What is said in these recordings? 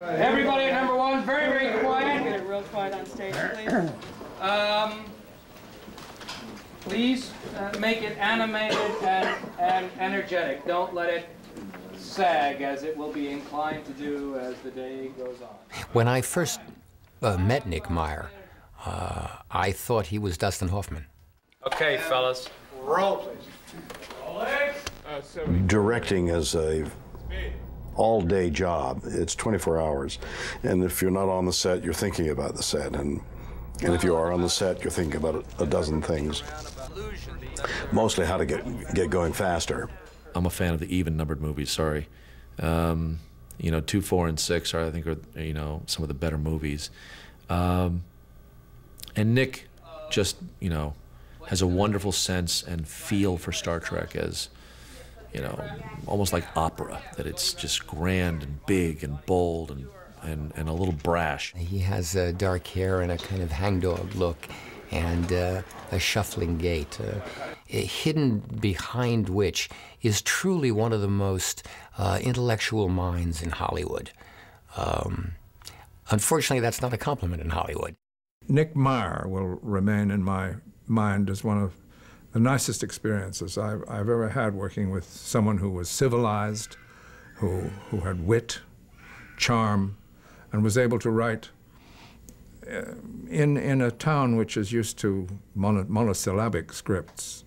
Everybody at number one, very, very quiet. Get it real quiet on stage, please. Please make it animated and energetic. Don't let it sag, as it will be inclined to do as the day goes on. When I first met Nick Meyer, I thought he was Dustin Hoffman. Okay, fellas. Roll, please. Directing is a all-day job. It's 24 hours. And if you're not on the set, you're thinking about the set. And if you are on the set, you're thinking about a dozen things. Mostly how to get going faster. I'm a fan of the even-numbered movies, sorry. You know, 2, 4, and 6 are, I think, are, you know, some of the better movies. And Nick just, you know, has a wonderful sense and feel for Star Trek as, you know, almost like opera, that it's just grand and big and bold and a little brash. He has dark hair and a kind of hangdog look and a shuffling gait, hidden behind which is truly one of the most intellectual minds in Hollywood. Unfortunately, that's not a compliment in Hollywood. Nick Meyer will remain in my mind as one of the nicest experiences I've ever had working with someone who was civilized, who had wit, charm, and was able to write in a town which is used to monosyllabic scripts,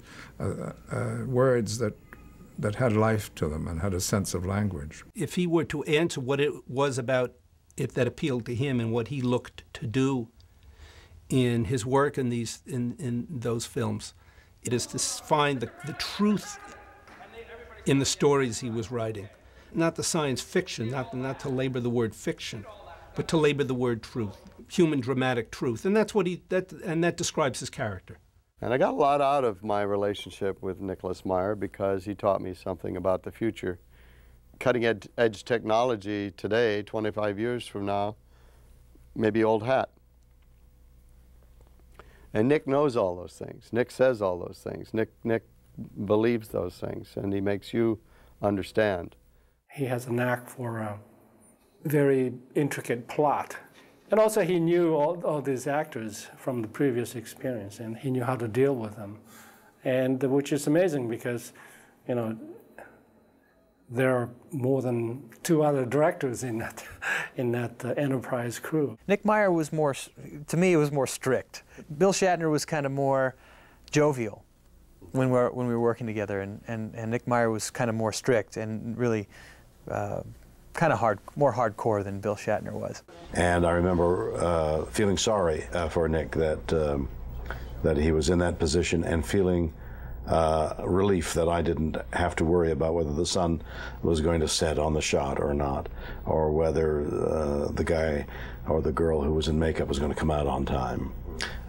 words that had life to them and had a sense of language. If he were to answer what it was about it that appealed to him and what he looked to do in his work in those films, it is to find the truth in the stories he was writing. Not the science fiction, not to labor the word fiction, but to labor the word truth, human dramatic truth. And that's what that describes his character. And I got a lot out of my relationship with Nicolas Meyer because he taught me something about the future. Cutting edge technology today, 25 years from now, may be old hat. And Nick knows all those things. Nick says all those things. Nick believes those things, and he makes you understand. He has a knack for a very intricate plot. And also he knew all these actors from the previous experience, and he knew how to deal with them. And which is amazing because, you know, there are more than 2 other directors in that Enterprise crew. Nick Meyer was more, to me, it was more strict. Bill Shatner was kind of more jovial when we were working together, and Nick Meyer was kind of more strict and really kind of more hardcore than Bill Shatner was. And I remember feeling sorry for Nick that he was in that position and feeling relief that I didn't have to worry about whether the sun was going to set on the shot or not, or whether the guy or the girl who was in makeup was going to come out on time,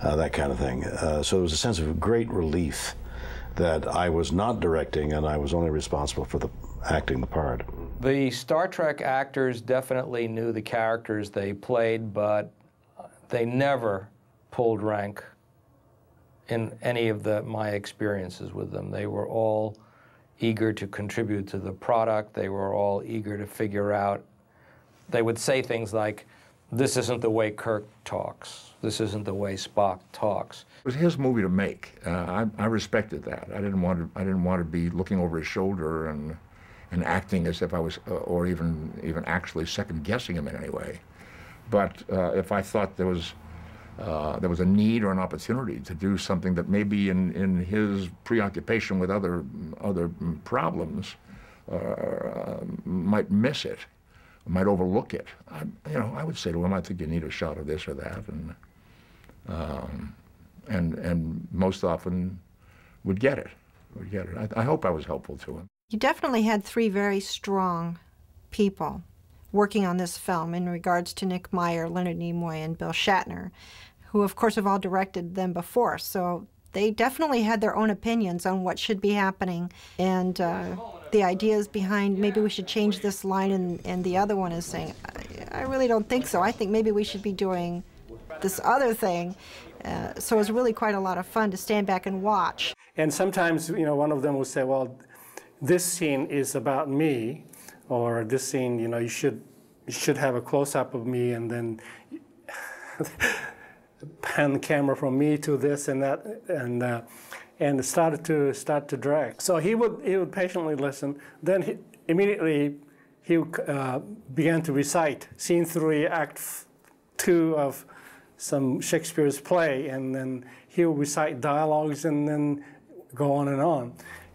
that kind of thing. So there was a sense of great relief that I was not directing and I was only responsible for acting the part. The Star Trek actors definitely knew the characters they played, but they never pulled rank in any of my experiences with them. They were all eager to contribute to the product. They were all eager to figure out. They would say things like, "This isn't the way Kirk talks. This isn't the way Spock talks." It was his movie to make. I respected that. I didn't want to be looking over his shoulder and acting as if I was, or even actually second guessing him in any way. But if I thought there was a need or an opportunity to do something that maybe in his preoccupation with other problems might miss it, might overlook it, I would say to him, "I think you need a shot of this or that," and most often would get it. I hope I was helpful to him. You definitely had 3 very strong people working on this film in regards to Nick Meyer, Leonard Nimoy, and Bill Shatner, who of course have all directed them before. So they definitely had their own opinions on what should be happening, and the ideas behind maybe we should change this line, and the other one is saying, I really don't think so. I think maybe we should be doing this other thing. So it was really quite a lot of fun to stand back and watch. And sometimes, one of them will say, well, this scene is about me, or this scene, you should you should have a close-up of me and then pan the camera from me to this and that, and it started to drag. So he would patiently listen. Then immediately he began to recite Scene 3, Act 2 of some Shakespeare's play, and then he would recite dialogues and then go on.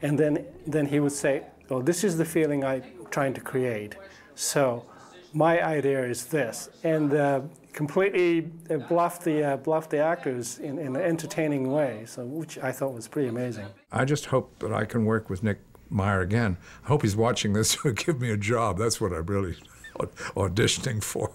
And then he would say, "Oh, this is the feeling I'm trying to create. So my idea is this," and completely bluffed the actors in an entertaining way, so which I thought was pretty amazing. I just hope that I can work with Nick Meyer again. I hope he's watching this to give me a job. That's what I'm really auditioning for.